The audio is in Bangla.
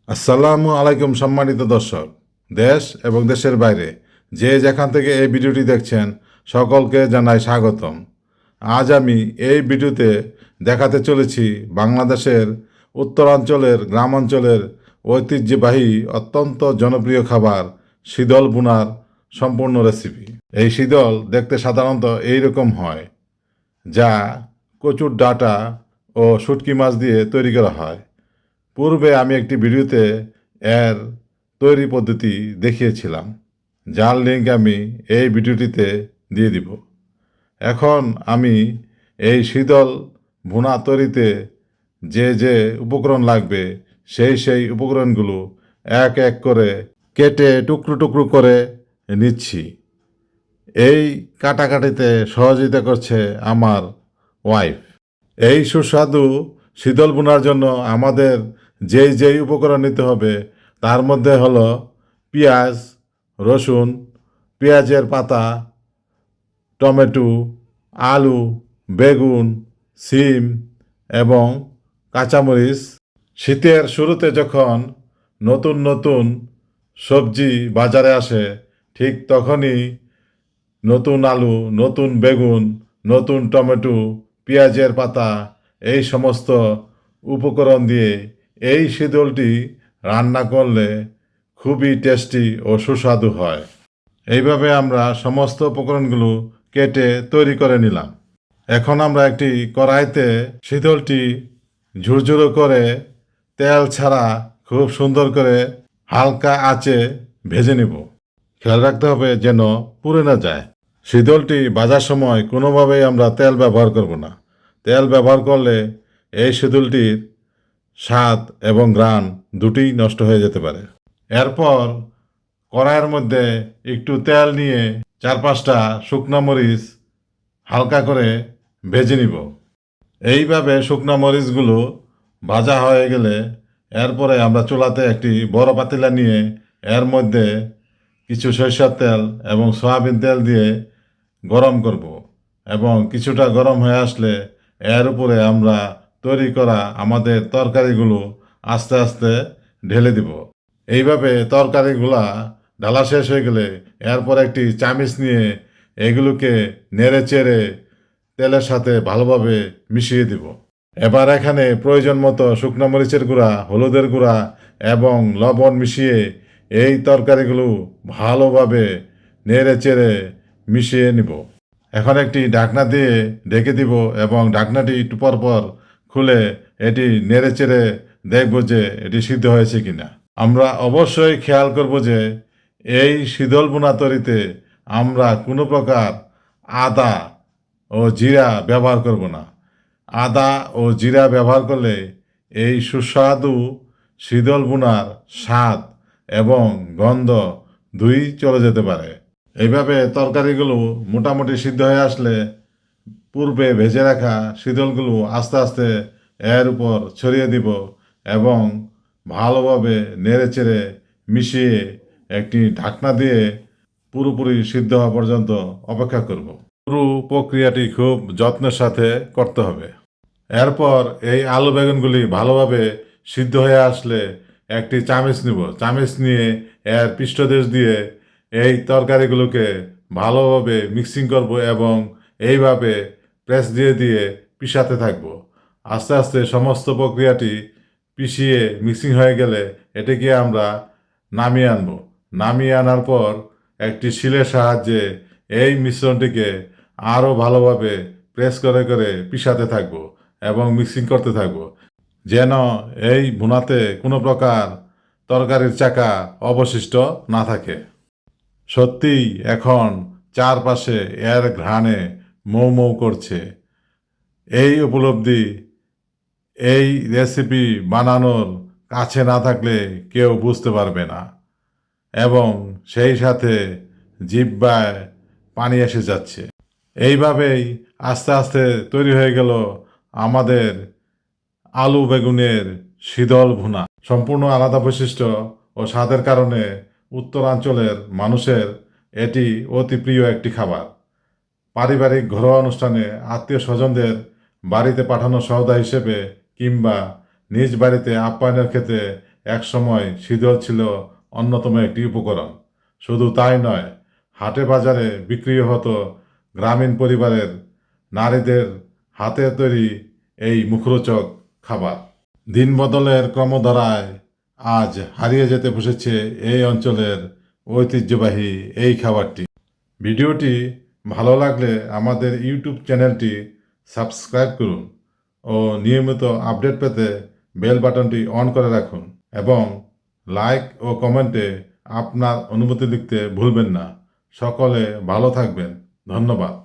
আসসালামু আলাইকুম সম্মানিত দর্শক, দেশ এবং দেশের বাইরে যে যেখান থেকে এই ভিডিওটি দেখছেন সকলকে জানাই স্বাগতম। আজ আমি এই ভিডিওতে দেখাতে চলেছি বাংলাদেশের উত্তরাঞ্চলের গ্রামাঞ্চলের ঐতিহ্যবাহী অত্যন্ত জনপ্রিয় খাবার শীতল ভুনার সম্পূর্ণ রেসিপি। এই শীতল দেখতে সাধারণত এইরকম হয়, যা কচুর ডাঁটা ও শুটকি মাছ দিয়ে তৈরি করা হয়। পূর্বে আমি একটি ভিডিওতে এর তৈরি পদ্ধতি দেখিয়েছিলাম, যার লিঙ্ক আমি এই ভিডিওটিতে দিয়ে দিব। এখন আমি এই শীতল ভুনা তৈরিতে যে যে উপকরণ লাগবে সেই উপকরণগুলো এক এক করে কেটে টুকরো টুকরো করে নিচ্ছি। এই কাটাকাটিতে সহযোগিতা করছে আমার ওয়াইফ। এই সুস্বাদু শীতল বোনার জন্য আমাদের যেই উপকরণ নিতে হবে তার মধ্যে হলো পেঁয়াজ, রসুন, পেঁয়াজের পাতা, টমেটো, আলু, বেগুন, সিম এবং কাঁচামরিচ। শীতের শুরুতে যখন নতুন নতুন সবজি বাজারে আসে, ঠিক তখনই নতুন আলু, নতুন বেগুন, নতুন টমেটো, পেঁয়াজের পাতা এই সমস্ত উপকরণ দিয়ে এই শীতলটি রান্না করলে খুবই টেস্টি ও সুস্বাদু হয়। এইভাবে আমরা সমস্ত উপকরণগুলো কেটে তৈরি করে নিলাম। এখন আমরা একটি কড়াইতে শীতলটি ঝুরঝুরো করে তেল ছাড়া খুব সুন্দর করে হালকা আঁচে ভেজে নেব। খেয়াল রাখতে হবে যেন পুড়ে না যায়। শীতলটি ভাজার সময় কোনোভাবেই আমরা তেল ব্যবহার করব না। তেল ব্যবহার করলে এই শীতলটির স্বাদ এবং ঘ্রাণ দুটিই নষ্ট হয়ে যেতে পারে। এরপর কড়াইয়ের মধ্যে একটু তেল নিয়ে 4-5টা শুকনো মরিচ হালকা করে ভেজে নিব। এইভাবে শুকনো মরিচগুলো ভাজা হয়ে গেলে এরপরে আমরা চুলাতে একটি বড় পাতিলা নিয়ে এর মধ্যে কিছু সরিষার তেল এবং সয়াবিন তেল দিয়ে গরম করব এবং কিছুটা গরম হয়ে আসলে এর উপরে আমরা তৈরি করা আমাদের তরকারিগুলো আস্তে আস্তে ঢেলে দিব। এইভাবে তরকারিগুলা ঢালা শেষ হয়ে গেলে এরপর একটি চামিচ নিয়ে এগুলোকে নেড়ে চেড়ে তেলের সাথে ভালোভাবে মিশিয়ে দিব। এবার এখানে প্রয়োজন মতো শুকনো মরিচের গুঁড়া, হলুদের গুঁড়া এবং লবণ মিশিয়ে এই তরকারিগুলো ভালোভাবে নেড়ে চেড়ে মিশিয়ে নিব। এখন একটি ঢাকনা দিয়ে ঢেকে দিব এবং ঢাকনাটি একটু পর পর খুলে এটি নেড়ে চেড়ে দেখব যে এটি সিদ্ধ হয়েছে কিনা। আমরা অবশ্যই খেয়াল করব যে এই শীতল ভুনা তৈরিতে আমরা কোনো প্রকার আদা ও জিরা ব্যবহার করব না। আদা ও জিরা ব্যবহার করলে এই সুস্বাদু শীতল ভুনার স্বাদ এবং গন্ধ দুই চলে যেতে পারে। এইভাবে তরকারিগুলো মোটামুটি সিদ্ধ হয়ে আসলে পূর্বে ভেজে রাখা শীতলগুলো আস্তে আস্তে এর উপর ছড়িয়ে দিব এবং ভালোভাবে নেড়ে চেড়ে মিশিয়ে একটি ঢাকনা দিয়ে পুরোপুরি সিদ্ধ হওয়া পর্যন্ত অপেক্ষা করব। পুরো প্রক্রিয়াটি খুব যত্নের সাথে করতে হবে। এরপর এই আলু বেগুনগুলি ভালোভাবে সিদ্ধ হয়ে আসলে একটি চামচ নিব। চামচ নিয়ে এর পৃষ্ঠদেশ দিয়ে এই তরকারিগুলোকে ভালোভাবে মিক্সিং করব এবং এইভাবে প্রেস দিয়ে দিয়ে পিষাতে থাকব। আস্তে আস্তে সমস্ত প্রক্রিয়াটি পিষিয়ে মিক্সিং হয়ে গেলে এটিকে আমরা নামিয়ে আনব। নামিয়ে আনার পর একটি শিলের সাহায্যে এই মিশ্রণটিকে আরও ভালোভাবে প্রেস করে করে পিষাতে থাকব এবং মিক্সিং করতে থাকব, যেন এই ভুনাতে কোনো প্রকার তরকারির চাকা অবশিষ্ট না থাকে। সত্যিই এখন চারপাশে এর ঘ্রাণে মৌ মৌ করছে। এই উপলব্ধি এই রেসিপি বানানোর কাছে না থাকলে কেউ বুঝতে পারবে না এবং সেই সাথে জিহ্বায় পানি এসে যাচ্ছে। এইভাবেই আস্তে আস্তে তৈরি হয়ে গেল আমাদের আলু বেগুনের শীতল ভুনা। সম্পূর্ণ আলাদা বৈশিষ্ট্য ও স্বাদের কারণে উত্তরাঞ্চলের মানুষের এটি অতি প্রিয় একটি খাবার। পারিবারিক ঘরোয়া অনুষ্ঠানে আত্মীয় স্বজনদের বাড়িতে পাঠানো সওদা হিসেবে কিংবা নিজ বাড়িতে আপ্যায়নের ক্ষেত্রে একসময় শীতল ছিল অন্যতম একটি উপকরণ। শুধু তাই নয়, হাটে বাজারে বিক্রি হতো গ্রামীণ পরিবারের নারীদের হাতে তৈরি এই মুখরোচক খাবার। দিন বদলের ক্রমধারায় আজ হারিয়ে যেতে বসেছে এই অঞ্চলের ঐতিহ্যবাহী এই খাবারটি। ভিডিওটি ভালো লাগলে আমাদের ইউটিউব চ্যানেলটি সাবস্ক্রাইব করুন ও নিয়মিত আপডেট পেতে বেল বাটনটি অন করে রাখুন এবং লাইক ও কমেন্টে আপনার অনুমতি লিখতে ভুলবেন না। সকলে ভালো থাকবেন। ধন্যবাদ।